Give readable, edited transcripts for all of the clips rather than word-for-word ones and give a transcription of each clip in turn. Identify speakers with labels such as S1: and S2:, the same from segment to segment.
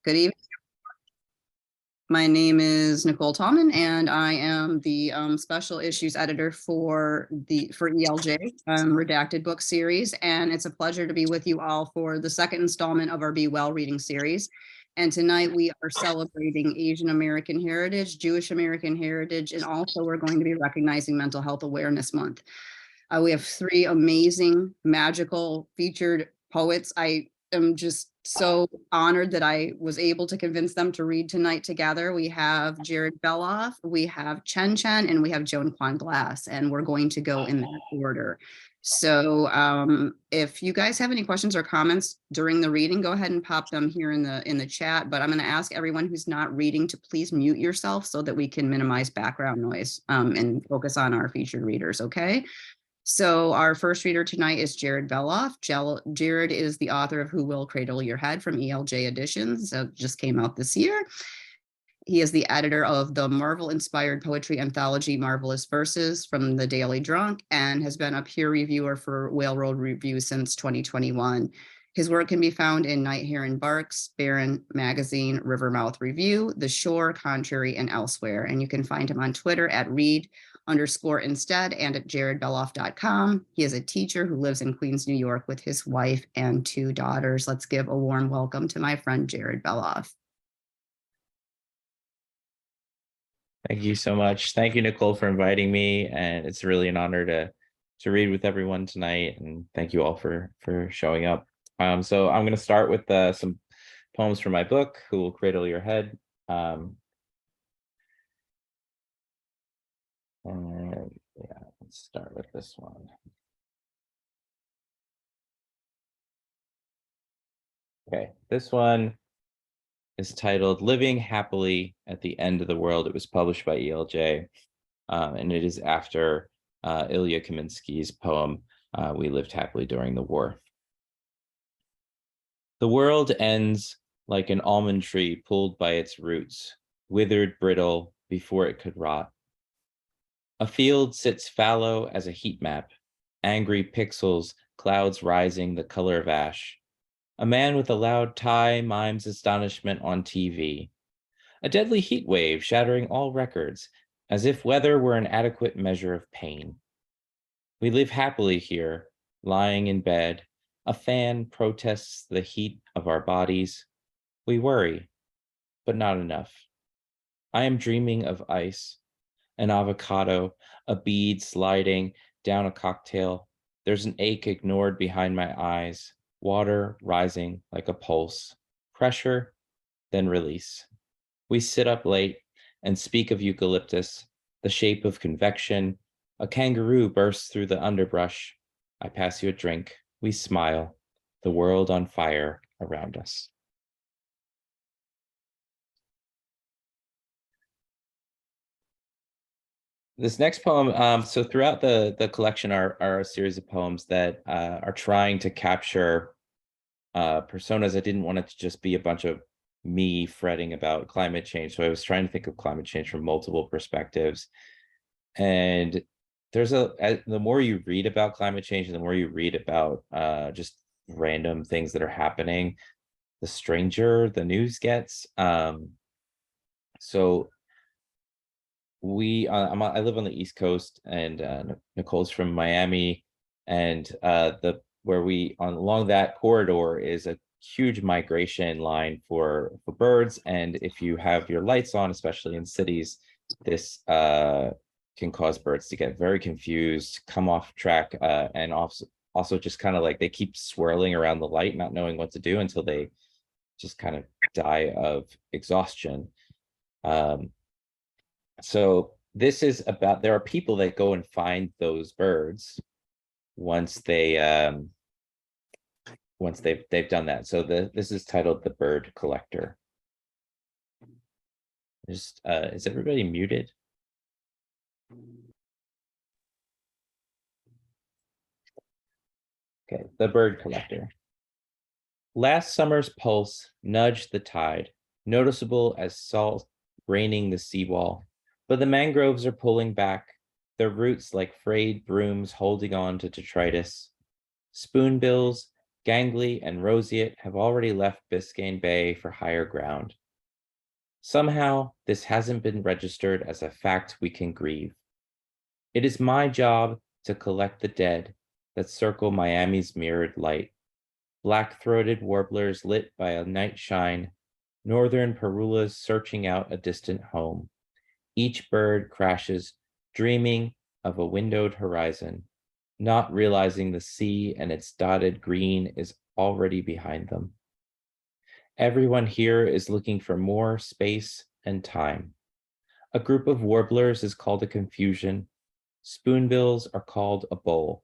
S1: Good evening. My name is Nicole Tallman, and I am the special issues editor for ELJ Redacted book series. And it's a pleasure to be with you all for the second installment of our Be Well reading series. And tonight we are celebrating Asian American Heritage, Jewish American Heritage, and also we're going to be recognizing Mental Health Awareness Month. We have three amazing, magical featured poets. I am just so honored that I was able to convince them to read tonight together. We have Jared Beloff, we have Chen, and we have Joan Kwon, and we're going to go in that order. So if you guys have any questions or comments during the reading, go ahead and pop them here in the chat. But I'm going to ask everyone who's not reading to please mute yourself so that we can minimize background noise and focus on our featured readers, okay? So our first reader tonight is Jared Beloff. Jared is the author of Who Will Cradle Your Head from ELJ Editions. That just came out this year. He is the editor of the Marvel-inspired poetry anthology Marvelous Verses from the Daily Drunk and has been a peer reviewer for Whale Road Review since 2021. His work can be found in Night Heron Barks, Barron Magazine, Rivermouth Review, The Shore, Contrary, and elsewhere. And you can find him on Twitter at read_instead and at jaredbeloff.com. He is a teacher who lives in Queens, New York with his wife and two daughters. Let's give a warm welcome to my friend, Jared Beloff.
S2: Thank you so much. Thank you, Nicole, for inviting me. And it's really an honor to read with everyone tonight. And thank you all for showing up. So I'm going to start with some poems from my book, Who Will Cradle Your Head. And yeah, let's start with this one. Okay, this one is titled Living Happily at the End of the World. It was published by ELJ, and it is after Ilya Kaminsky's poem, We Lived Happily During the War. The world ends like an almond tree pulled by its roots, withered brittle before it could rot. A field sits fallow as a heat map, angry pixels, clouds rising the color of ash. A man with a loud tie mimes astonishment on TV. A deadly heat wave shattering all records, as if weather were an adequate measure of pain. We live happily here, lying in bed. A fan protests the heat of our bodies. We worry, but not enough. I am dreaming of ice, an avocado, a bead sliding down a cocktail. There's an ache ignored behind my eyes, water rising like a pulse, pressure, then release. We sit up late and speak of eucalyptus, the shape of convection. A kangaroo bursts through the underbrush. I pass you a drink. We smile, the world on fire around us. This next poem, so throughout the collection are a series of poems that are trying to capture personas. I didn't want it to just be a bunch of me fretting about climate change. So I was trying to think of climate change from multiple perspectives. And the more you read about climate change and the more you read about just random things that are happening, the stranger the news gets. So I live on the East Coast, and Nicole's from Miami, and along that corridor is a huge migration line for birds. And if you have your lights on, especially in cities, this can cause birds to get very confused, come off track, and also just kind of like they keep swirling around the light, not knowing what to do until they just kind of die of exhaustion. So this is about, there are people that go and find those birds once they've done that. So this is titled The Bird Collector. Is everybody muted? Okay, The Bird Collector. Last summer's pulse nudged the tide, noticeable as salt raining the seawall, but the mangroves are pulling back, their roots like frayed brooms holding on to detritus. Spoonbills Gangly and Roseate have already left Biscayne Bay for higher ground. Somehow, this hasn't been registered as a fact we can grieve. It is my job to collect the dead that circle Miami's mirrored light. Black-throated warblers lit by a night shine, northern parulas searching out a distant home. Each bird crashes, dreaming of a windowed horizon, not realizing the sea and its dotted green is already behind them. Everyone here is looking for more space and time. A group of warblers is called a confusion. Spoonbills are called a bowl.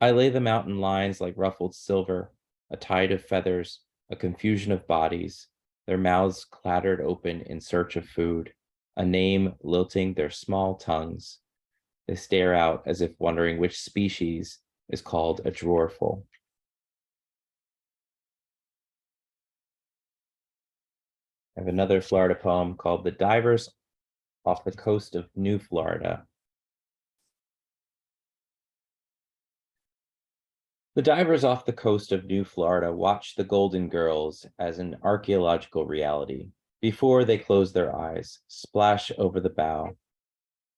S2: I lay them out in lines like ruffled silver, a tide of feathers, a confusion of bodies, their mouths clattered open in search of food, a name lilting their small tongues. They stare out as if wondering which species is called a drawerful. I have another Florida poem called The Divers Off the Coast of New Florida. The divers off the coast of New Florida watch the Golden Girls as an archaeological reality. Before they close their eyes, splash over the bow.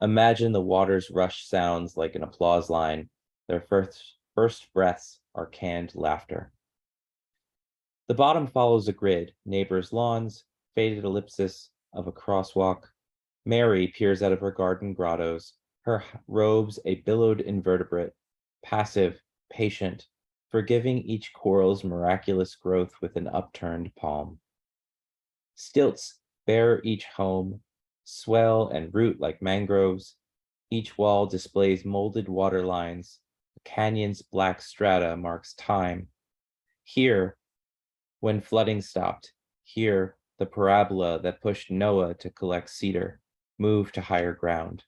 S2: Imagine the water's rush sounds like an applause line. Their first breaths are canned laughter. The bottom follows a grid, neighbors' lawns, faded ellipsis of a crosswalk. Mary peers out of her garden grottos, her robes a billowed invertebrate, passive, patient, forgiving each coral's miraculous growth with an upturned palm. Stilts bear each home, swell and root like mangroves. Each wall displays molded water lines. The canyon's black strata marks time. Here, when flooding stopped, here, the parabola that pushed Noah to collect cedar moved to higher ground.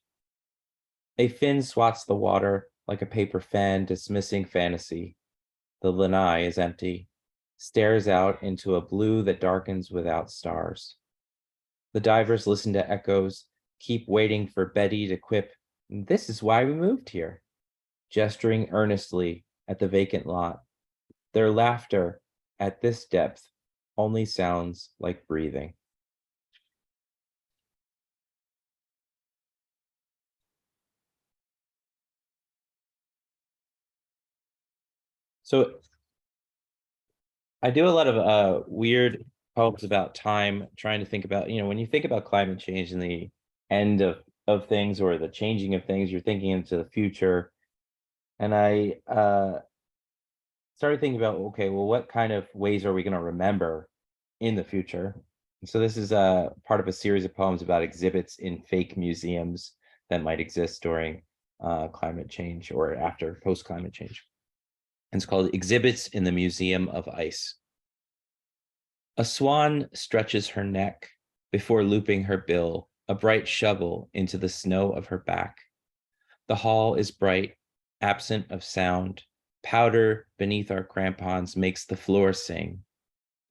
S2: A fin swats the water like a paper fan dismissing fantasy. The lanai is empty, stares out into a blue that darkens without stars. The divers listen to echoes, keep waiting for Betty to quip, "This is why we moved here," gesturing earnestly at the vacant lot. Their laughter at this depth only sounds like breathing. So I do a lot of weird poems about time, trying to think about, when you think about climate change and the end of things or the changing of things, you're thinking into the future. And I started thinking about, okay, well, what kind of ways are we going to remember in the future? And so this is part of a series of poems about exhibits in fake museums that might exist during climate change or after post-climate change. And it's called Exhibits in the Museum of Ice. A swan stretches her neck before looping her bill, a bright shovel into the snow of her back. The hall is bright, absent of sound. Powder beneath our crampons makes the floor sing.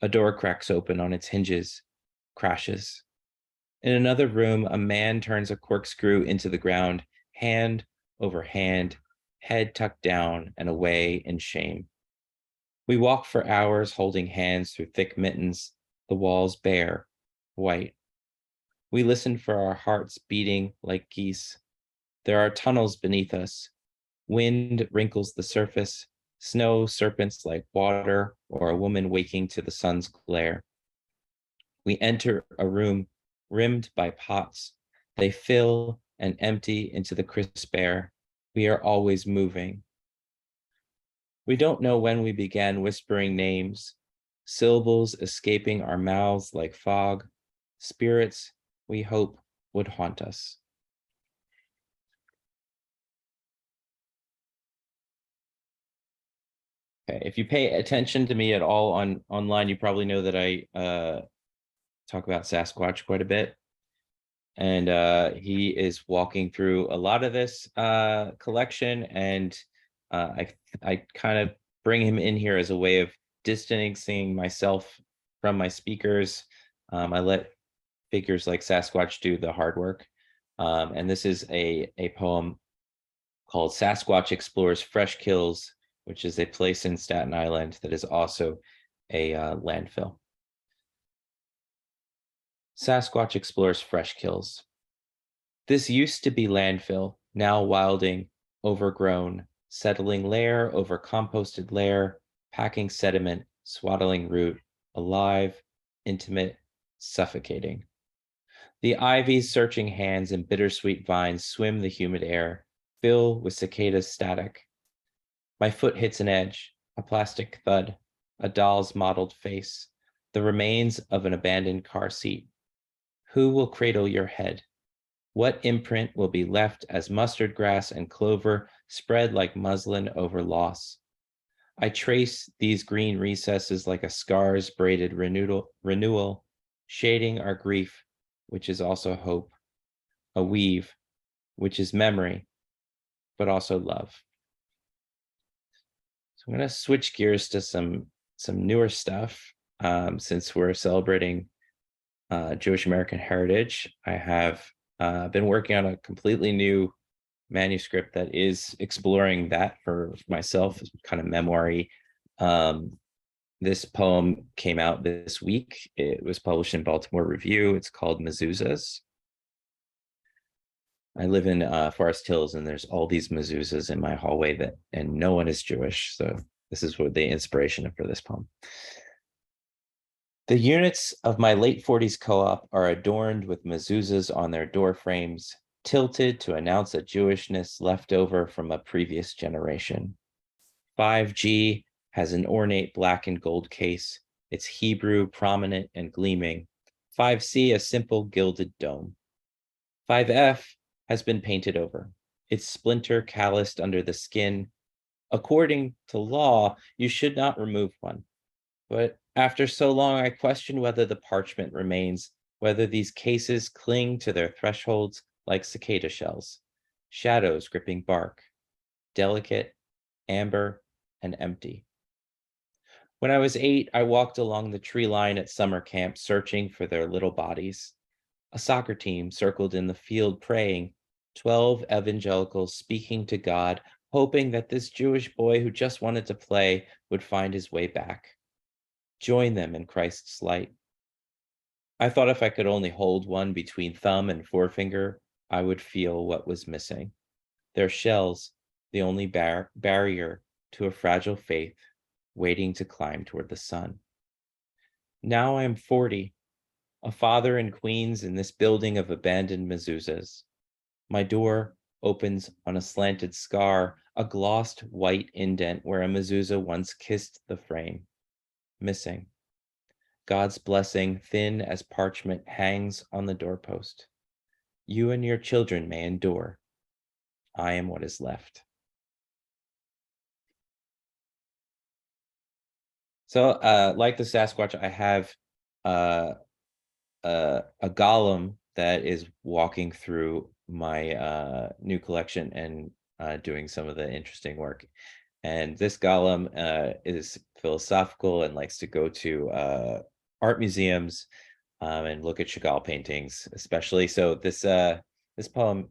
S2: A door cracks open on its hinges, crashes. In another room, a man turns a corkscrew into the ground, hand over hand, head tucked down and away in shame. We walk for hours holding hands through thick mittens, the walls bare, white. We listen for our hearts beating like geese. There are tunnels beneath us. Wind wrinkles the surface, snow serpents like water or a woman waking to the sun's glare. We enter a room rimmed by pots. They fill and empty into the crisp air. We are always moving. We don't know when we began whispering names, syllables escaping our mouths like fog, spirits we hope would haunt us. Okay, if you pay attention to me at all online, you probably know that I talk about Sasquatch quite a bit. And he is walking through a lot of this collection, and I kind of bring him in here as a way of distancing myself from my speakers. I let figures like Sasquatch do the hard work. And this is a poem called Sasquatch Explores Fresh Kills which is a place in Staten Island that is also a landfill. Sasquatch explores fresh kills. This used to be landfill, now wilding, overgrown, settling layer over composted layer, packing sediment, swaddling root, alive, intimate, suffocating. The ivy's searching hands and bittersweet vines swim the humid air, fill with cicadas static. My foot hits an edge, a plastic thud, a doll's mottled face, the remains of an abandoned car seat. Who will cradle your head? What imprint will be left as mustard grass and clover spread like muslin over loss? I trace these green recesses like a scar's braided renewal, shading our grief, which is also hope, a weave, which is memory, but also love. So I'm going to switch gears to some newer stuff. Since we're celebrating Jewish American heritage, I have been working on a completely new manuscript that is exploring that for myself, kind of memoir-y. This poem came out this week. It was published in Baltimore Review. It's called Mezuzahs. I live in Forest Hills, and there's all these mezuzahs in my hallway and no one is Jewish. So this is what the inspiration for this poem. The units of my late 40s co-op are adorned with mezuzahs on their door frames, tilted to announce a Jewishness left over from a previous generation. 5G has an ornate black and gold case, its Hebrew prominent and gleaming. 5C, a simple gilded dome. 5F has been painted over, its splinter calloused under the skin. According to law, you should not remove one. But after so long, I question whether the parchment remains, whether these cases cling to their thresholds like cicada shells, shadows gripping bark, delicate, amber, and empty. When I was 8, I walked along the tree line at summer camp, searching for their little bodies. A soccer team circled in the field praying, 12 evangelicals speaking to God, hoping that this Jewish boy who just wanted to play would find his way back. Join them in Christ's light. I thought if I could only hold one between thumb and forefinger, I would feel what was missing. Their shells, the only barrier to a fragile faith, waiting to climb toward the sun. Now I am 40, a father in Queens in this building of abandoned mezuzahs. My door opens on a slanted scar, a glossed white indent where a mezuzah once kissed the frame. Missing. God's blessing, thin as parchment, hangs on the doorpost. You and your children may endure. I am what is left. So, like the Sasquatch, I have a golem that is walking through my new collection and doing some of the interesting work. And this golem is philosophical and likes to go to art museums and look at Chagall paintings, especially. So this poem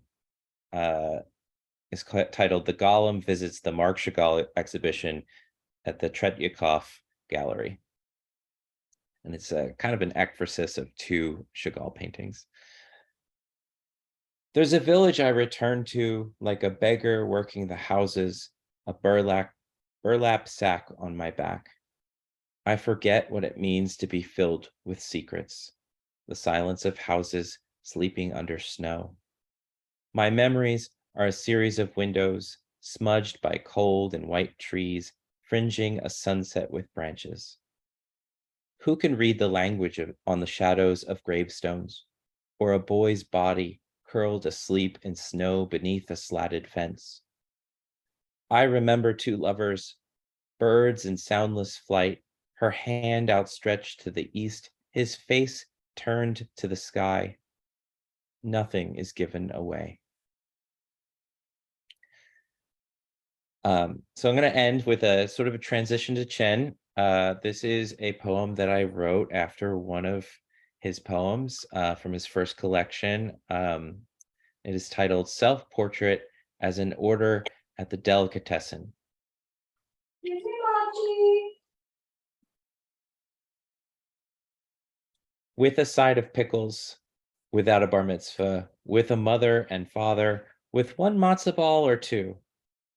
S2: is titled "The Golem Visits the Marc Chagall Exhibition at the Tretyakov Gallery." And it's a kind of an ekphrasis of 2 Chagall paintings. There's a village I return to like a beggar working the houses, a burlap sack on my back. I forget what it means to be filled with secrets, the silence of houses sleeping under snow. My memories are a series of windows smudged by cold and white trees, fringing a sunset with branches. Who can read the language on the shadows of gravestones, or a boy's body curled asleep in snow beneath a slatted fence? I remember 2 lovers, birds in soundless flight, her hand outstretched to the east, his face turned to the sky. Nothing is given away. So I'm going to end with a sort of a transition to Chen. This is a poem that I wrote after one of his poems from his first collection. It is titled Self-Portrait as an Order at the Delicatessen. With a side of pickles, without a bar mitzvah, with a mother and father, with one matzo ball or two,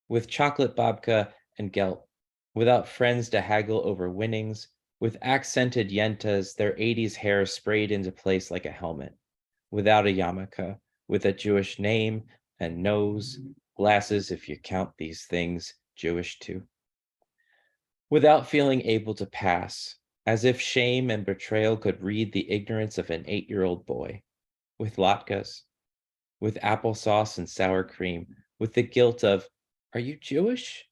S2: with chocolate babka and gelt, without friends to haggle over winnings, with accented yentas, their 80s hair sprayed into place like a helmet, without a yarmulke, with a Jewish name and nose, glasses if you count these things Jewish too. Without feeling able to pass, as if shame and betrayal could read the ignorance of an 8-year-old boy, with latkes, with applesauce and sour cream, with the guilt of, are you Jewish?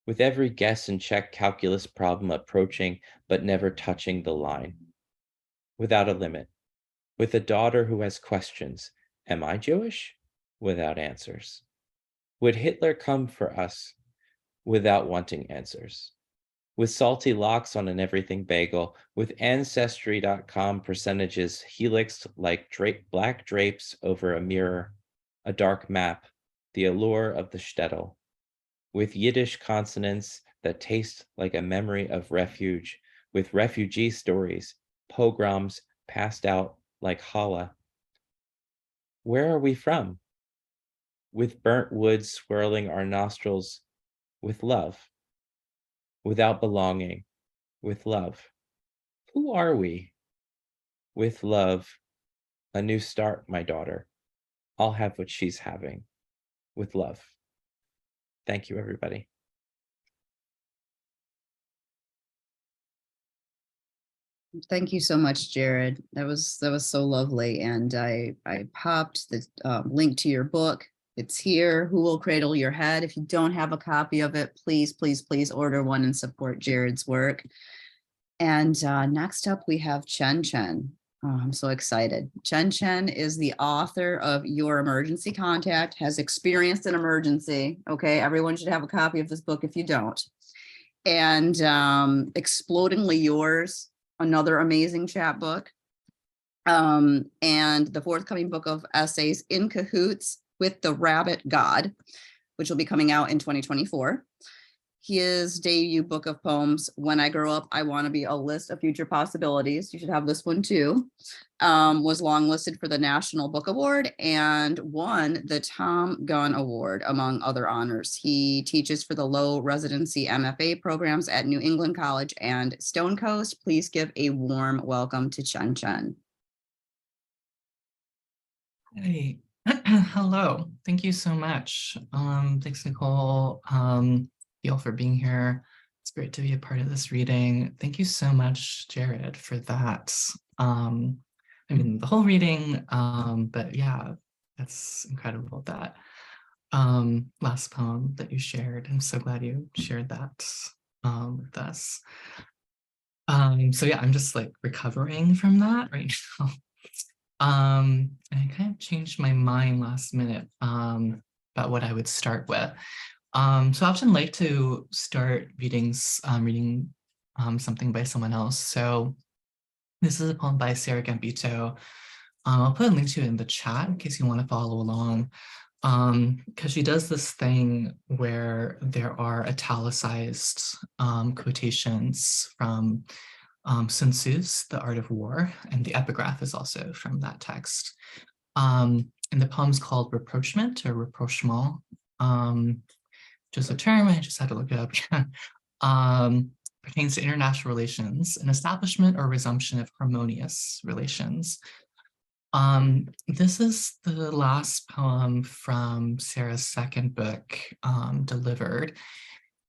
S2: With every guess and check calculus problem approaching but never touching the line. Without a limit, with a daughter who has questions, am I Jewish? Without answers. Would Hitler come for us without wanting answers? With salty locks on an everything bagel, with Ancestry.com percentages helixed like black drapes over a mirror, a dark map, the allure of the shtetl, with Yiddish consonants that taste like a memory of refuge, with refugee stories, pogroms passed out like challah. Where are we from? With burnt wood swirling our nostrils, with love. Without belonging, with love. Who are we? With love, a new start, my daughter. I'll have what she's having. With love. Thank you, everybody.
S1: Thank you so much, Jared. That was so lovely. And I popped the link to your book. It's here. Who Will Cradle Your Head? If you don't have a copy of it, please, please, please order one and support Jared's work. And next up, we have Chen. Oh, I'm so excited. Chen is the author of Your Emergency Contact, has experienced an emergency. Okay, everyone should have a copy of this book if you don't. And Explodingly Yours, another amazing chapbook. And the forthcoming book of essays, In Cahoots with the Rabbit God, which will be coming out in 2024. His debut book of poems, When I Grow Up, I Want to Be, a List of Future Possibilities. You should have this one too. Was longlisted for the National Book Award and won the Tom Gunn Award, among other honors. He teaches for the low residency MFA programs at New England College and Stone Coast. Please give a warm welcome to Chen.
S3: Hey, hello. Thank you so much. Thanks, Nicole. You all for being here. It's great to be a part of this reading. Thank you so much, Jared, for that. I mean, the whole reading, but yeah, that's incredible, that last poem that you shared. I'm so glad you shared that with us. So yeah, I'm just like recovering from that right now. And I kind of changed my mind last minute about what I would start with. So I often like to start readings, reading something by someone else. So this is a poem by Sarah Gambito. I'll put a link to it in the chat in case you want to follow along, because she does this thing where there are italicized quotations from Sun Tzu's The Art of War, and the epigraph is also from that text. And the poem's called Rapprochement or Rapprochement, just a term, I just had to look it up. Pertains to international relations, an establishment or resumption of harmonious relations. This is the last poem from Sarah's second book, Delivered.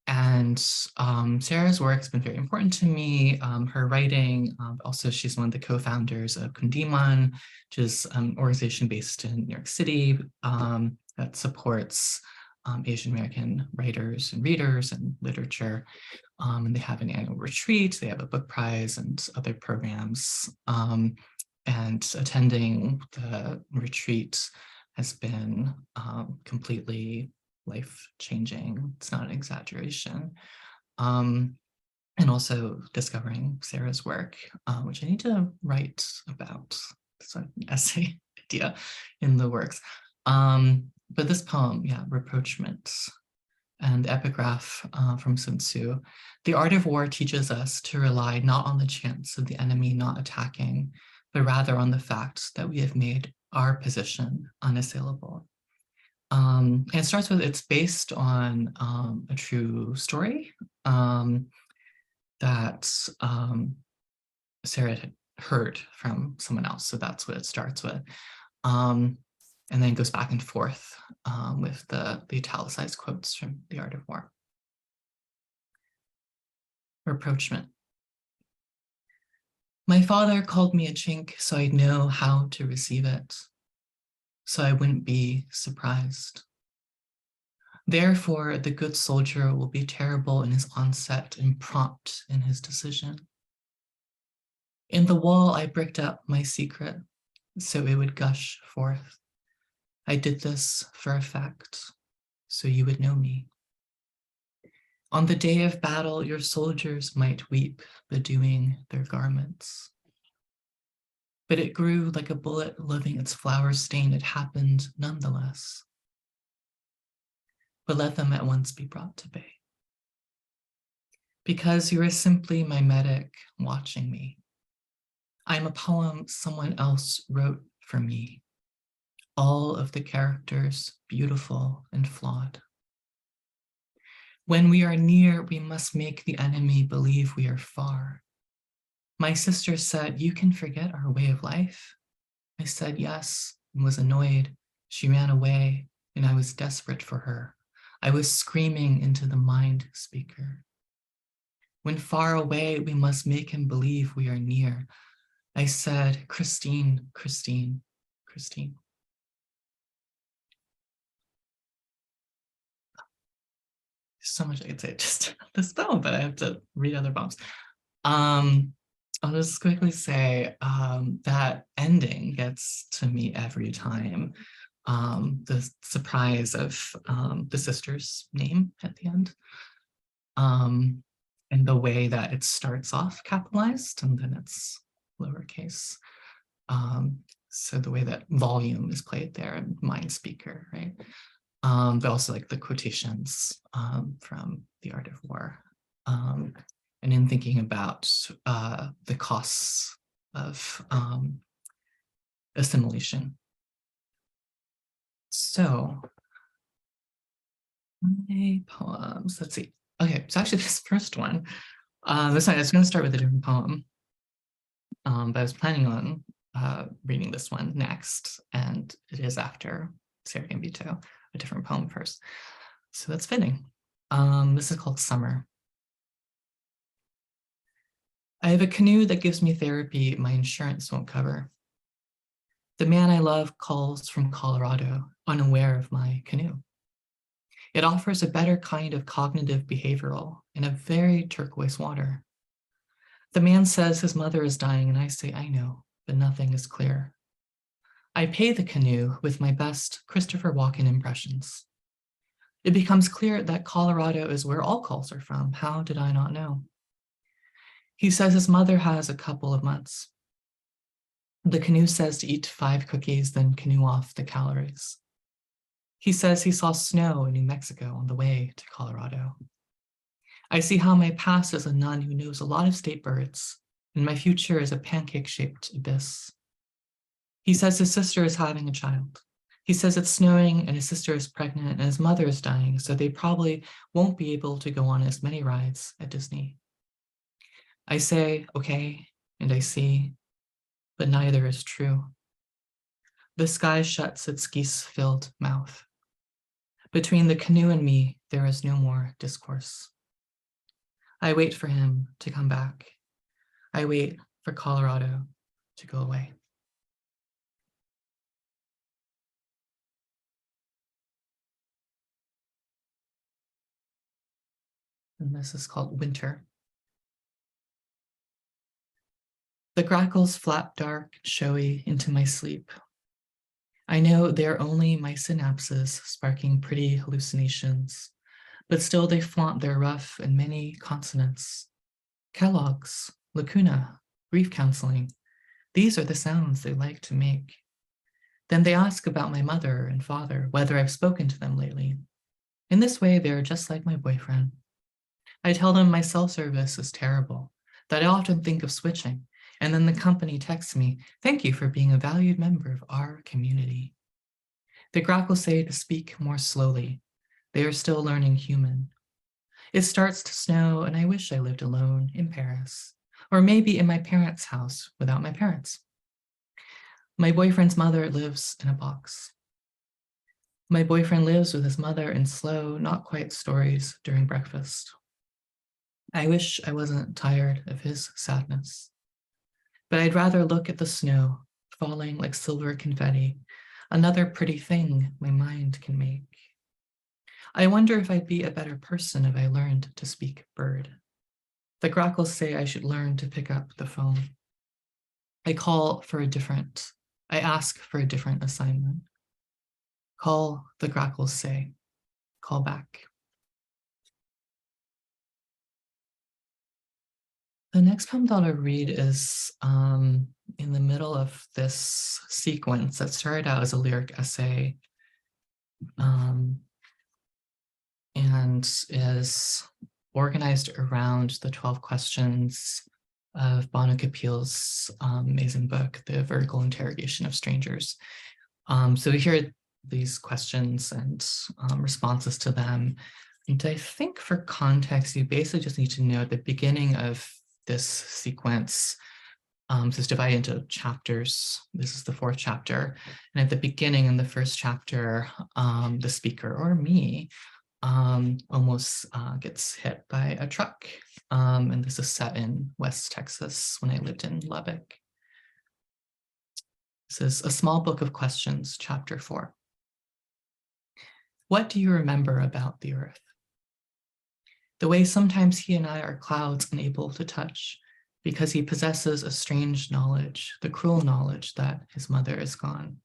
S3: And Sarah's work has been very important to me, her writing. Also, she's one of the co-founders of Kundiman, which is an organization based in New York City that supports Asian American writers and readers and literature. And they have an annual retreat, they have a book prize and other programs. And attending the retreat has been completely life-changing. It's not an exaggeration. And also discovering Sarah's work, which I need to write about. It's an essay idea in the works. But this poem, yeah, Rapprochement. And the epigraph from Sun Tzu, the art of war teaches us to rely not on the chance of the enemy not attacking, but rather on the fact that we have made our position unassailable. And it starts with, it's based on a true story that Sarah had heard from someone else. So that's what it starts with. And then goes back and forth with the italicized quotes from The Art of War. Reproachment. My father called me a chink so I'd know how to receive it, so I wouldn't be surprised. Therefore, the good soldier will be terrible in his onset and prompt in his decision. In the wall, I bricked up my secret, so it would gush forth. I did this for effect, so you would know me. On the day of battle, your soldiers might weep, bedewing their garments. But it grew like a bullet loving its flower stain. It happened nonetheless. But let them at once be brought to bay. Because you are simply my medic watching me. I am a poem someone else wrote for me. All of the characters beautiful and flawed. When we are near, we must make the enemy believe we are far. My sister said, you can forget our way of life. I said yes and was annoyed. She ran away and I was desperate for her. I was screaming into the mind speaker. When far away, we must make him believe we are near. I said, Christine, Christine, Christine. So much I could say just this poem, but I have to read other poems. I'll just quickly say that ending gets to me every time. The surprise of the sister's name at the end. And the way that it starts off capitalized and then it's lowercase. So the way that volume is played there and mind speaker, right? But also like the quotations from The Art of War. And in thinking about the costs of assimilation. So, my poems, let's see. Okay, so actually this first one, this one, I was gonna start with a different poem, but I was planning on reading this one next, and it is after Sarah Gambito, a different poem first. So that's fitting. This is called Summer. I have a canoe that gives me therapy my insurance won't cover. The man I love calls from Colorado, unaware of my canoe. It offers a better kind of cognitive behavioral in a very turquoise water. The man says his mother is dying, and I say, I know, but nothing is clear. I pay the canoe with my best Christopher Walken impressions. It becomes clear that Colorado is where all calls are from. How did I not know? He says his mother has a couple of months. The canoe says to eat 5 cookies, then canoe off the calories. He says he saw snow in New Mexico on the way to Colorado. I see how my past is a nun who knows a lot of state birds, and my future is a pancake-shaped abyss. He says his sister is having a child. He says it's snowing and his sister is pregnant and his mother is dying, so they probably won't be able to go on as many rides at Disney. I say, okay, and I see, but neither is true. The sky shuts its geese-filled mouth. Between the canoe and me, there is no more discourse. I wait for him to come back. I wait for Colorado to go away. And this is called Winter. The grackles flap dark, showy into my sleep. I know they're only my synapses sparking pretty hallucinations, but still they flaunt their rough and many consonants. Kellogg's, lacuna, grief counseling. These are the sounds they like to make. Then they ask about my mother and father, whether I've spoken to them lately. In this way, they're just like my boyfriend. I tell them my cell service is terrible, that I often think of switching, and then the company texts me, "Thank you for being a valued member of our community." The grackles say to speak more slowly. They are still learning human. It starts to snow, and I wish I lived alone in Paris, or maybe in my parents' house without my parents. My boyfriend's mother lives in a box. My boyfriend lives with his mother in slow, not quite stories during breakfast. I wish I wasn't tired of his sadness, but I'd rather look at the snow falling like silver confetti, another pretty thing my mind can make. I wonder if I'd be a better person if I learned to speak bird. The grackles say I should learn to pick up the phone. I ask for a different assignment. Call, the grackles say, call back. The next poem that I'll read is in the middle of this sequence that started out as a lyric essay and is organized around the 12 questions of Bono Kapil's amazing book, The Vertical Interrogation of Strangers. So we hear these questions and responses to them. And I think for context, you basically just need to know at the beginning of this sequence, so it's divided into chapters. This is the 4th chapter. And at the beginning in the 1st chapter, the speaker, or me, almost gets hit by a truck. And this is set in West Texas when I lived in Lubbock. This is A Small Book of Questions, chapter 4. What do you remember about the earth? The way sometimes he and I are clouds unable to touch, because he possesses a strange knowledge, the cruel knowledge that his mother is gone.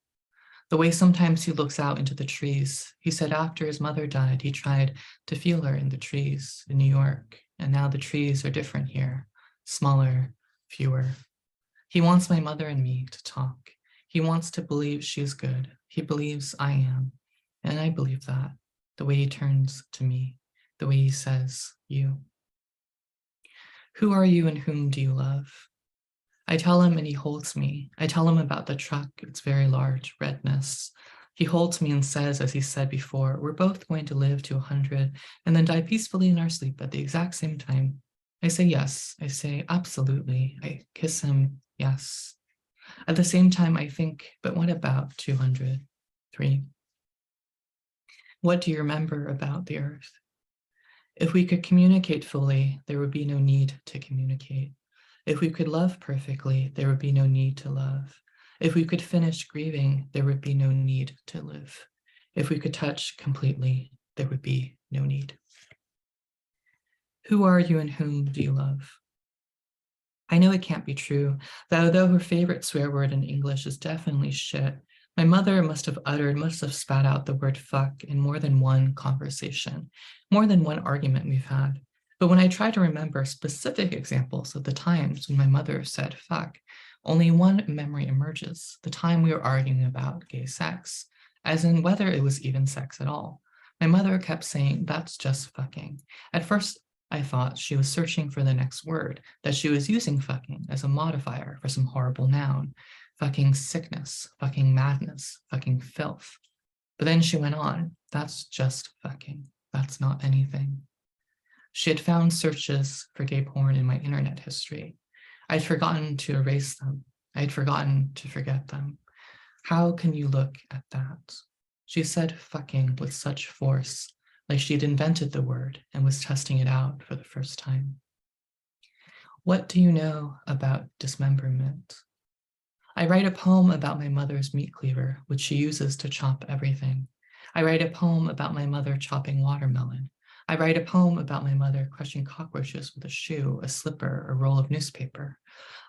S3: The way sometimes he looks out into the trees. He said after his mother died, he tried to feel her in the trees in New York, and now the trees are different here, smaller, fewer. He wants my mother and me to talk. He wants to believe she is good. He believes I am, and I believe that, the way he turns to me, the way he says, you. Who are you and whom do you love? I tell him and he holds me. I tell him about the truck, its very large redness. He holds me and says, as he said before, we're both going to live to 100 and then die peacefully in our sleep at the exact same time. I say yes. I say absolutely. I kiss him, yes. At the same time, I think, but what about 200, 3? What do you remember about the earth? If we could communicate fully, there would be no need to communicate. If we could love perfectly, there would be no need to love. If we could finish grieving, there would be no need to live. If we could touch completely, there would be no need. Who are you and whom do you love? I know it can't be true, that although her favorite swear word in English is definitely shit, my mother must have spat out the word fuck in more than one conversation, more than one argument we've had. But when I try to remember specific examples of the times when my mother said fuck, only one memory emerges, the time we were arguing about gay sex, as in whether it was even sex at all. My mother kept saying, that's just fucking. At first, I thought she was searching for the next word, that she was using fucking as a modifier for some horrible noun. Fucking sickness, fucking madness, fucking filth. But then she went on, that's just fucking, that's not anything. She had found searches for gay porn in my internet history. I'd forgotten to erase them. I'd forgotten to forget them. How can you look at that? She said fucking with such force, like she'd invented the word and was testing it out for the first time. What do you know about dismemberment? I write a poem about my mother's meat cleaver, which she uses to chop everything. I write a poem about my mother chopping watermelon. I write a poem about my mother crushing cockroaches with a shoe, a slipper, a roll of newspaper.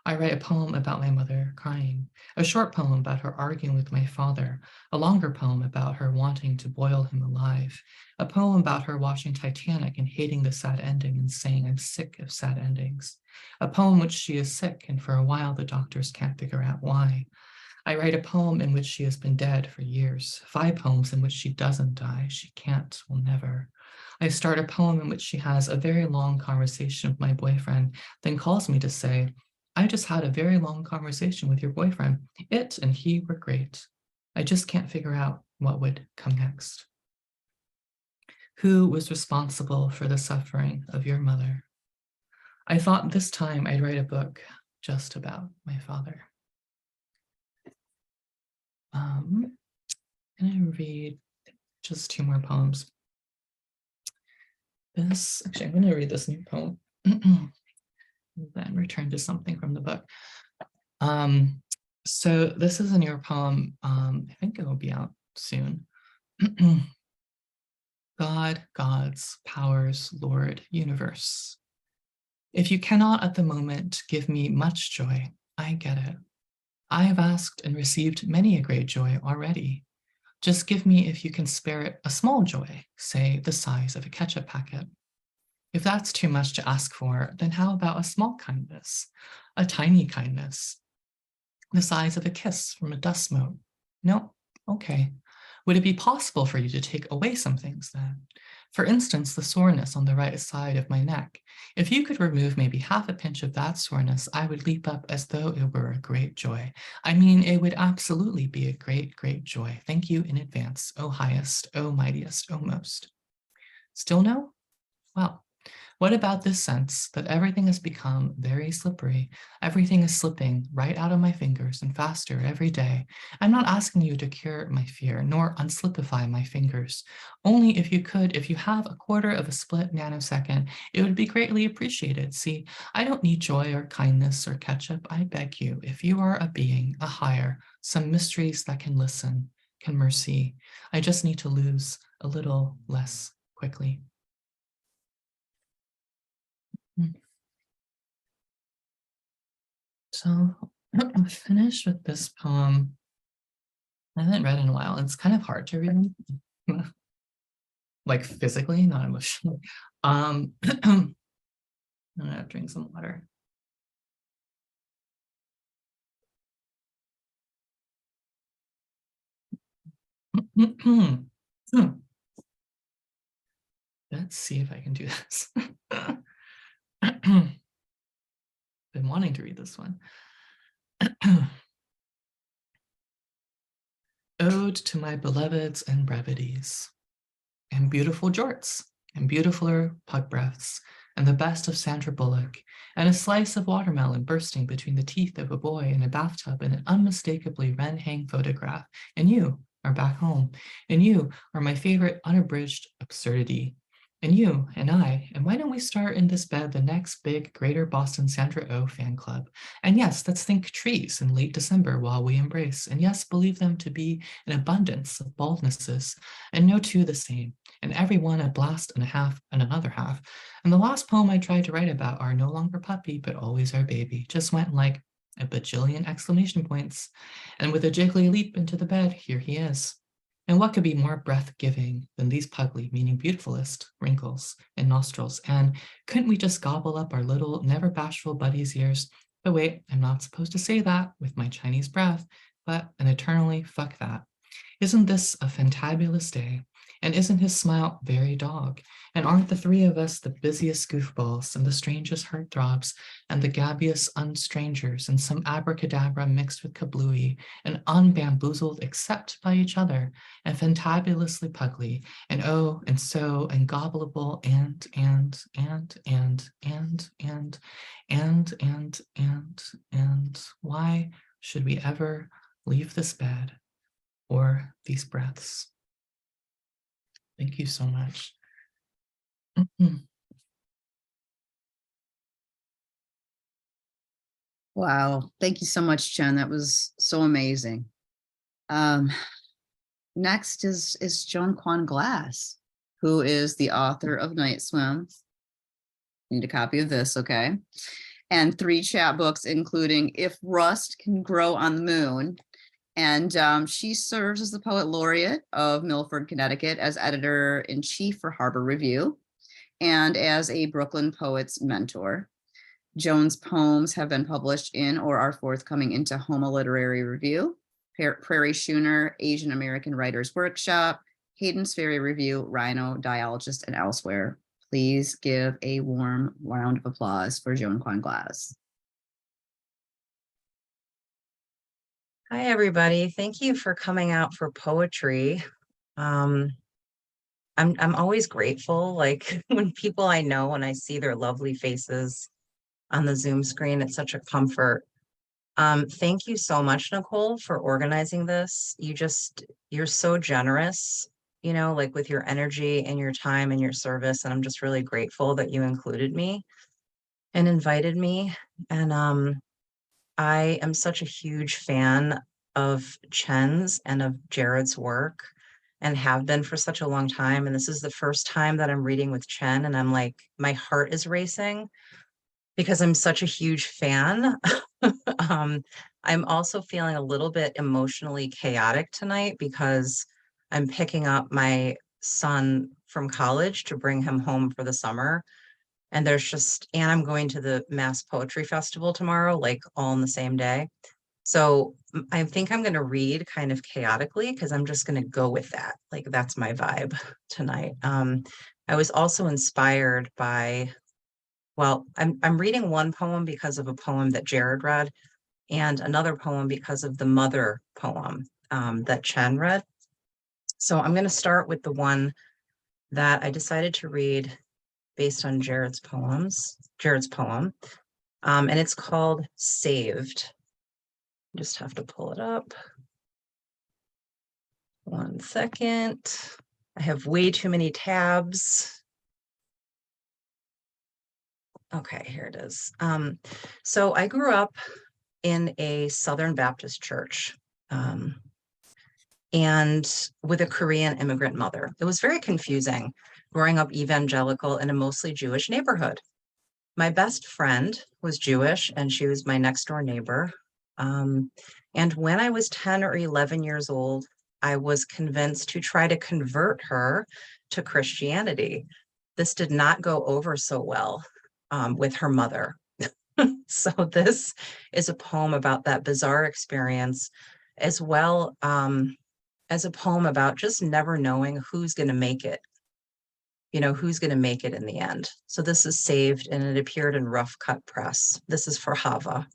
S3: I write a poem about my mother crying, a short poem about her arguing with my father, a longer poem about her wanting to boil him alive, a poem about her watching Titanic and hating the sad ending and saying, I'm sick of sad endings, a poem which she is sick and for a while the doctors can't figure out why. I write write a poem in which she has been dead for years, 5 poems in which she doesn't die, she can't, will never. I start a poem in which she has a very long conversation with my boyfriend, then calls me to say, I just had a very long conversation with your boyfriend. It and he were great. I just can't figure out what would come next. Who was responsible for the suffering of your mother? I thought this time I'd write a book just about my father. I'm gonna read just 2 more poems. Actually, I'm gonna read this new poem, then return to something from the book. So this is a newer poem. I think it will be out soon. God, gods, powers, Lord, universe. If you cannot at the moment give me much joy, I get it. I have asked and received many a great joy already. Just give me, if you can spare it, a small joy, say the size of a ketchup packet. If that's too much to ask for, then how about a small kindness, a tiny kindness, the size of a kiss from a dust mote? No, okay. Would it be possible for you to take away some things then? For instance, the soreness on the right side of my neck. If you could remove maybe half a pinch of that soreness, I would leap up as though it were a great joy. I mean, it would absolutely be a great, great joy. Thank you in advance, O highest, O mightiest, O most. Still no? Well, what about this sense that everything has become very slippery? Everything is slipping right out of my fingers and faster every day. I'm not asking you to cure my fear, nor unslipify my fingers. Only if you could, if you have a quarter of a split nanosecond, it would be greatly appreciated. See, I don't need joy or kindness or ketchup. I beg you, if you are a being, a higher, some mysteries that can listen, can mercy, I just need to lose a little less quickly. So I'm finished with this poem. I haven't read in a while. It's kind of hard to read, like physically, not emotionally. I'm gonna drink some water. Let's see if I can do this. Been wanting to read this one. Ode to my beloveds and brevities, and beautiful jorts, and beautifuler pug breaths, and the best of Sandra Bullock, and a slice of watermelon bursting between the teeth of a boy in a bathtub, and an unmistakably Ren Hang photograph. And you are back home, and you are my favorite unabridged absurdity. And you and I, and why don't we start in this bed the next big Greater Boston Sandra O fan club? And yes, let's think trees in late December while we embrace, and yes, believe them to be an abundance of baldnesses, and no two the same, and every one a blast and a half and another half. And the last poem I tried to write about our no longer puppy, but always our baby, just went like a bajillion exclamation points. And with a jiggly leap into the bed, here he is. And what could be more breath-giving than these pugly, meaning beautifulest, wrinkles and nostrils? And couldn't we just gobble up our little, never bashful buddy's ears? But wait, I'm not supposed to say that with my Chinese breath, but an eternally fuck that. Isn't this a fantabulous day? And isn't his smile very dog? And aren't the three of us the busiest goofballs and the strangest heartthrobs and the gabbiest unstrangers and some abracadabra mixed with kablooey and unbamboozled except by each other and fantabulously pugly and oh and so and gobbleable and why should we ever leave this bed or these breaths? Thank you so much.
S1: Wow. Thank you so much, Chen. That was so amazing. Next is Joan Kwon Glass, who is the author of Night Swim. Need a copy of this, okay? And 3 chapbooks, including If Rust Can Grow on the Moon. And she serves as the poet laureate of Milford, Connecticut, as editor-in-chief for Harbor Review, and as a Brooklyn Poets mentor. Joan's poems have been published in or are forthcoming into Homa Literary Review, Prairie Schooner, Asian American Writers Workshop, Hayden's Ferry Review, Rhino, Dialogist, and elsewhere. Please give a warm round of applause for Joan Kwon Glass.
S4: Hi, everybody. Thank you for coming out for poetry. I'm always grateful, like when people I know, when I see their lovely faces on the Zoom screen, it's such a comfort. Thank you so much, Nicole, for organizing this. You're so generous, you know, like with your energy and your time and your service. And I'm just really grateful that you included me and invited me. And I am such a huge fan of Chen's and of Jared's work and have been for such a long time. And this is the first time that I'm reading with Chen, and I'm like, my heart is racing because I'm such a huge fan. I'm also feeling a little bit emotionally chaotic tonight because I'm picking up my son from college to bring him home for the summer. And I'm going to the Mass Poetry Festival tomorrow, like all in the same day. So I think I'm going to read kind of chaotically because I'm just going to go with that. Like that's my vibe tonight. I was also inspired by, well, I'm reading one poem because of a poem that Jared read, and another poem because of the mother poem that Chen read. So I'm going to start with the one that I decided to read based on Jared's poem, and it's called Saved. Just have to pull it up. 1 second. I have way too many tabs. Okay, here it is. So I grew up in a Southern Baptist church and with a Korean immigrant mother. It was very confusing growing up evangelical in a mostly Jewish neighborhood. My best friend was Jewish and she was my next door neighbor. And when I was 10 or 11 years old, I was convinced to try to convert her to Christianity. This did not go over so well with her mother. So this is a poem about that bizarre experience, as well as a poem about just never knowing who's going to make it, you know, who's going to make it in the end. So this is saved and it appeared in Rough Cut Press. This is for Hava.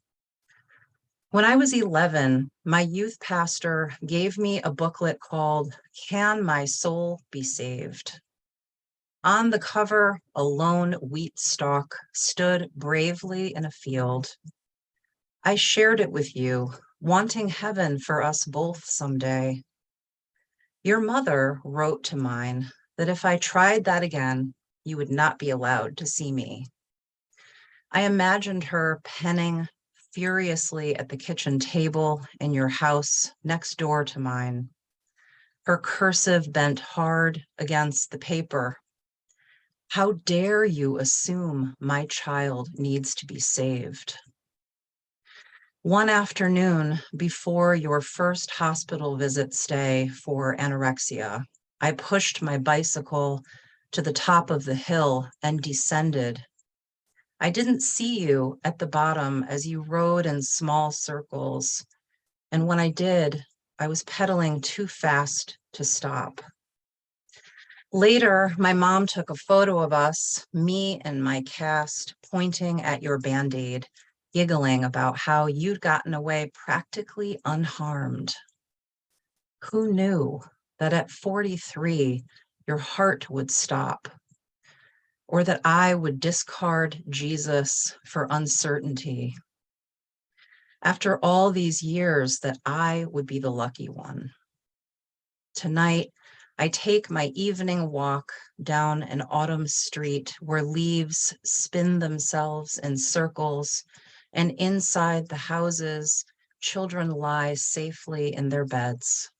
S4: When I was 11, my youth pastor gave me a booklet called Can My Soul Be Saved? On the cover, a lone wheat stalk stood bravely in a field. I shared it with you, wanting heaven for us both someday. Your mother wrote to mine that if I tried that again, you would not be allowed to see me. I imagined her penning furiously at the kitchen table in your house next door to mine. Her cursive bent hard against the paper. How dare you assume my child needs to be saved? One afternoon before your first hospital visit stay for anorexia, I pushed my bicycle to the top of the hill and descended. I didn't see you at the bottom as you rode in small circles. And when I did, I was pedaling too fast to stop. Later, my mom took a photo of us, me and my cast, pointing at your Band-Aid, giggling about how you'd gotten away practically unharmed. Who knew that at 43, your heart would stop? Or that I would discard Jesus for uncertainty? After all these years, that I would be the lucky one. Tonight, I take my evening walk down an autumn street where leaves spin themselves in circles, and inside the houses, children lie safely in their beds.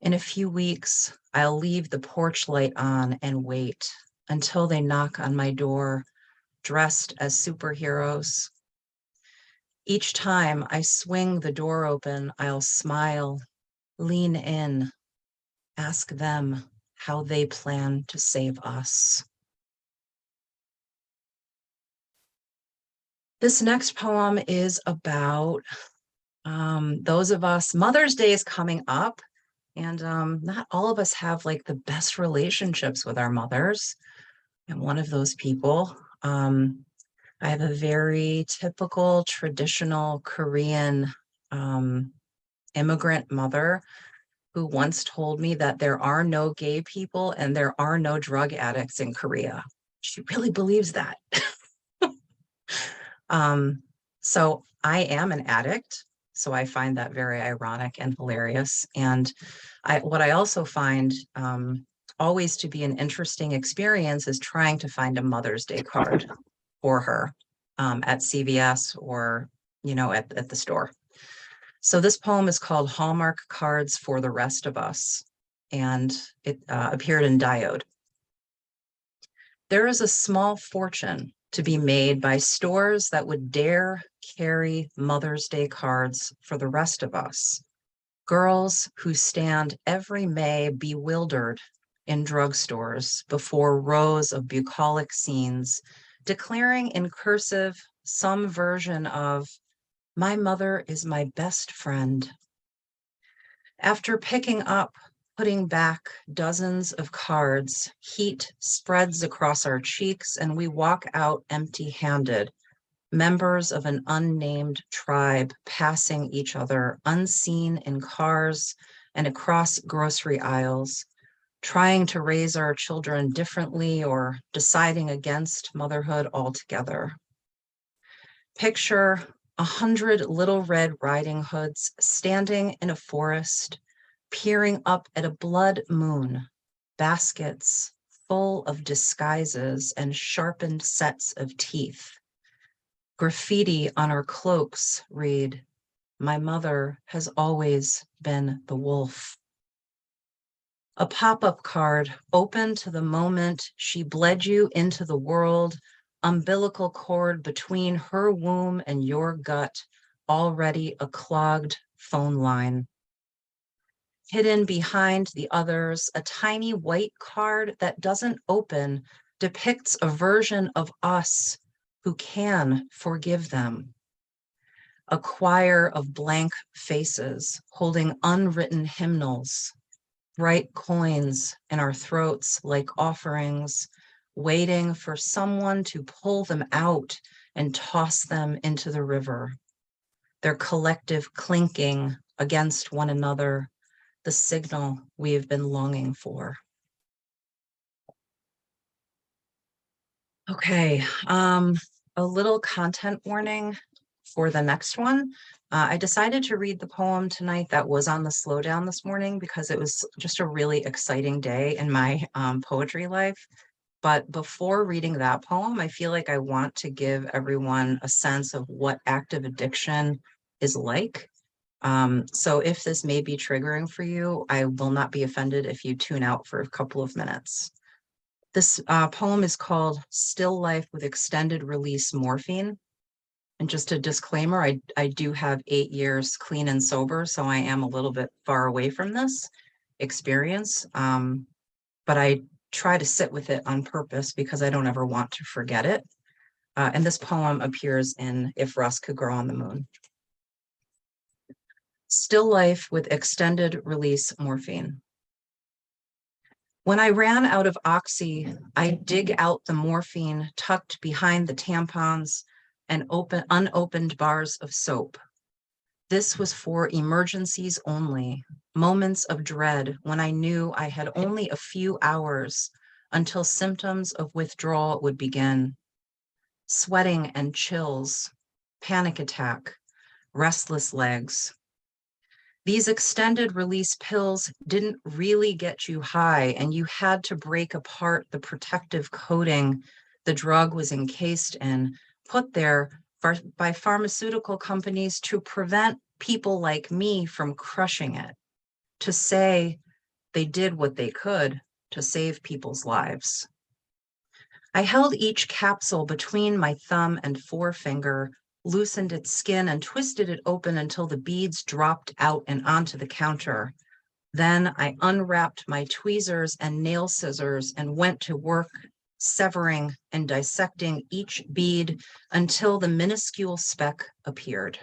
S4: In a few weeks, I'll leave the porch light on and wait until they knock on my door, dressed as superheroes. Each time I swing the door open, I'll smile, lean in, ask them how they plan to save us. This next poem is about Those of us, Mother's Day is coming up, and not all of us have like the best relationships with our mothers. I'm one of those people. I have a very typical traditional Korean immigrant mother who once told me that there are no gay people and there are no drug addicts in Korea. She really believes that. So I am an addict. So I find that very ironic and hilarious. And what I also find always to be an interesting experience is trying to find a Mother's Day card for her at CVS or, at the store. So this poem is called Hallmark Cards for the Rest of Us, and it appeared in Diode. There is a small fortune to be made by stores that would dare carry Mother's Day cards for the rest of us. Girls who stand every May bewildered in drugstores before rows of bucolic scenes, declaring in cursive some version of, "My mother is my best friend." After picking up, putting back dozens of cards, heat spreads across our cheeks and we walk out empty-handed, members of an unnamed tribe passing each other unseen in cars and across grocery aisles, trying to raise our children differently or deciding against motherhood altogether. Picture 100 little Red Riding Hoods standing in a forest, peering up at a blood moon, baskets full of disguises and sharpened sets of teeth. Graffiti on our cloaks read, "My mother has always been the wolf." A pop-up card open to the moment she bled you into the world, umbilical cord between her womb and your gut, already a clogged phone line. Hidden behind the others, a tiny white card that doesn't open depicts a version of us who can forgive them. A choir of blank faces holding unwritten hymnals, bright coins in our throats like offerings, waiting for someone to pull them out and toss them into the river. Their collective clinking against one another, the signal we have been longing for. Okay, a little content warning for the next one. I decided to read the poem tonight that was on the slowdown this morning because it was just a really exciting day in my poetry life. But before reading that poem, I feel like I want to give everyone a sense of what active addiction is like. So if this may be triggering for you, I will not be offended if you tune out for a couple of minutes. This poem is called Still Life with Extended Release Morphine. And just a disclaimer, I do have 8 years clean and sober, so I am a little bit far away from this experience. But I try to sit with it on purpose because I don't ever want to forget it. And this poem appears in If Rust Could Grow on the Moon. Still Life with Extended Release Morphine. When I ran out of oxy, I dig out the morphine tucked behind the tampons and unopened bars of soap. This was for emergencies only, moments of dread when I knew I had only a few hours until symptoms of withdrawal would begin. Sweating and chills, panic attack, restless legs. These extended release pills didn't really get you high, and you had to break apart the protective coating the drug was encased in, put there by pharmaceutical companies to prevent people like me from crushing it, to say they did what they could to save people's lives. I held each capsule between my thumb and forefinger, loosened its skin and twisted it open until the beads dropped out and onto the counter. Then I unwrapped my tweezers and nail scissors and went to work, severing and dissecting each bead until the minuscule speck appeared.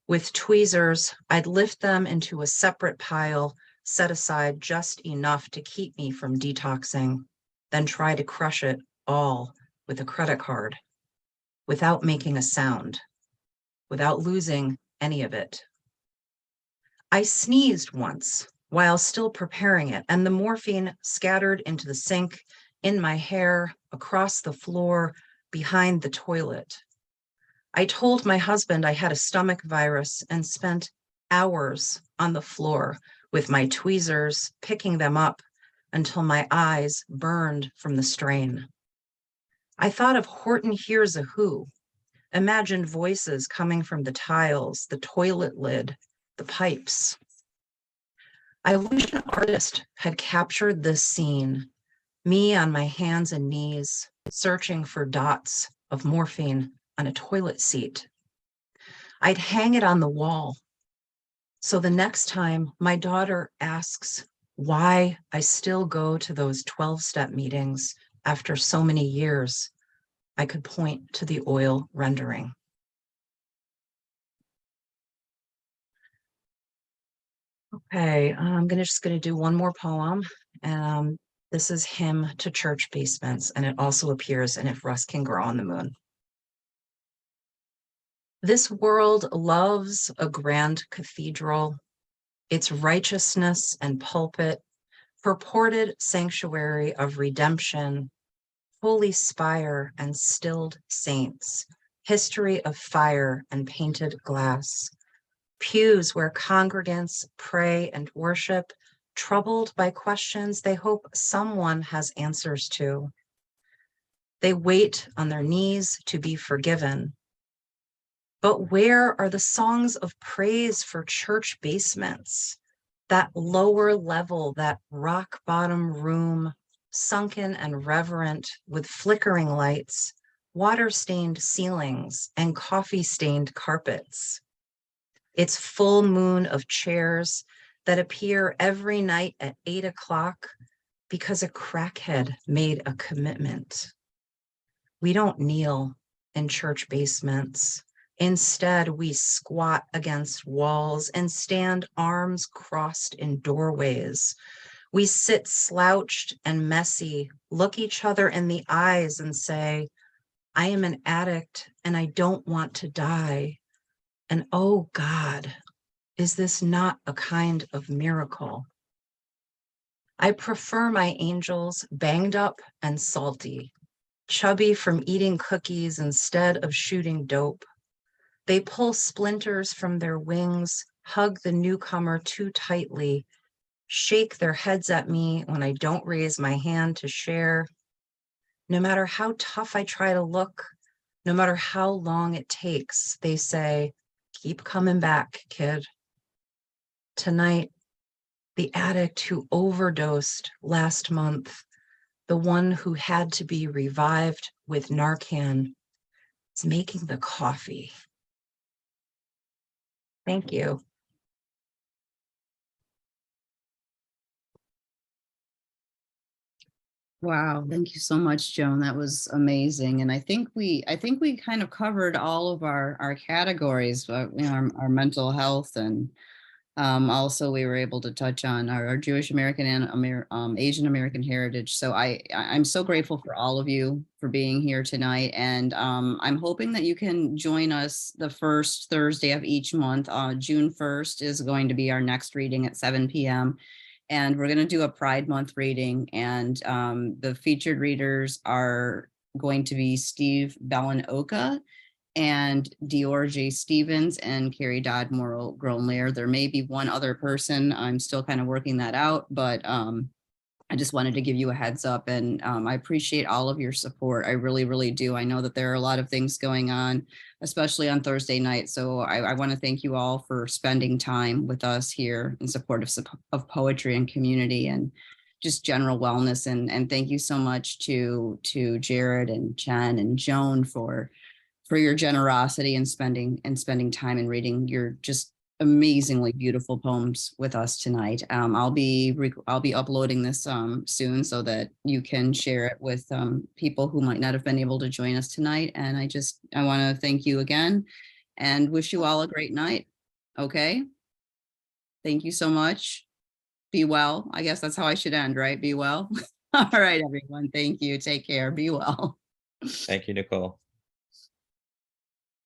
S4: With tweezers, I'd lift them into a separate pile, set aside just enough to keep me from detoxing, then try to crush it all with a credit card, without making a sound, without losing any of it. I sneezed once while still preparing it, and the morphine scattered into the sink, in my hair, across the floor, behind the toilet. I told my husband I had a stomach virus and spent hours on the floor with my tweezers, picking them up until my eyes burned from the strain. I thought of Horton Hears a Who, imagined voices coming from the tiles, the toilet lid, the pipes. I wish an artist had captured this scene, me on my hands and knees, searching for dots of morphine on a toilet seat. I'd hang it on the wall. So the next time my daughter asks why I still go to those 12-step meetings after so many years, I could point to the oil rendering. Okay, I'm just gonna do one more poem. This is Hymn to Church Basements, and it also appears in If Rust Can Grow on the Moon. This world loves a grand cathedral, its righteousness and pulpit, purported sanctuary of redemption, holy spire and stilled saints, history of fire and painted glass, pews where congregants pray and worship, troubled by questions they hope someone has answers to. They wait on their knees to be forgiven. But where are the songs of praise for church basements? That lower level, that rock bottom room, sunken and reverent with flickering lights, water-stained ceilings, and coffee-stained carpets. Its full moon of chairs that appear every night at 8 o'clock because a crackhead made a commitment. We don't kneel in church basements. Instead, we squat against walls and stand arms crossed in doorways. We sit slouched and messy, look each other in the eyes and say, I am an addict and I don't want to die. And oh God, is this not a kind of miracle? I prefer my angels banged up and salty, chubby from eating cookies instead of shooting dope. They pull splinters from their wings, hug the newcomer too tightly, shake their heads at me when I don't raise my hand to share. No matter how tough I try to look, no matter how long it takes, they say, keep coming back, kid. Tonight, the addict who overdosed last month, the one who had to be revived with Narcan, is making the coffee. Thank you.
S1: Wow, thank you so much, Joan. That was amazing. And I think we kind of covered all of our categories, our mental health, and also we were able to touch on our Jewish American and Asian American heritage. So I'm so grateful for all of you for being here tonight. And I'm hoping that you can join us the first Thursday of each month. June 1st is going to be our next reading at 7 p.m. And we're going to do a Pride Month reading. And the featured readers are going to be Steve Bellin-Oka and Dior J. Stevens and Carrie Dodd Morrow Gronlair. There may be one other person. I'm still kind of working that out, but I just wanted to give you a heads up, and I appreciate all of your support. I really, really do. I know that there are a lot of things going on, especially on Thursday night. So I want to thank you all for spending time with us here in support of poetry and community and just general wellness. And thank you so much to Jared and Chen and Joan for your generosity and spending time and reading your just amazingly beautiful poems with us tonight. I'll be uploading this soon so that you can share it with people who might not have been able to join us tonight. And I want to thank you again and wish you all a great night. Okay. Thank you so much. Be well. I guess that's how I should end, right? Be well. All right, everyone. Thank you. Take care. Be well.
S2: Thank you, Nicole.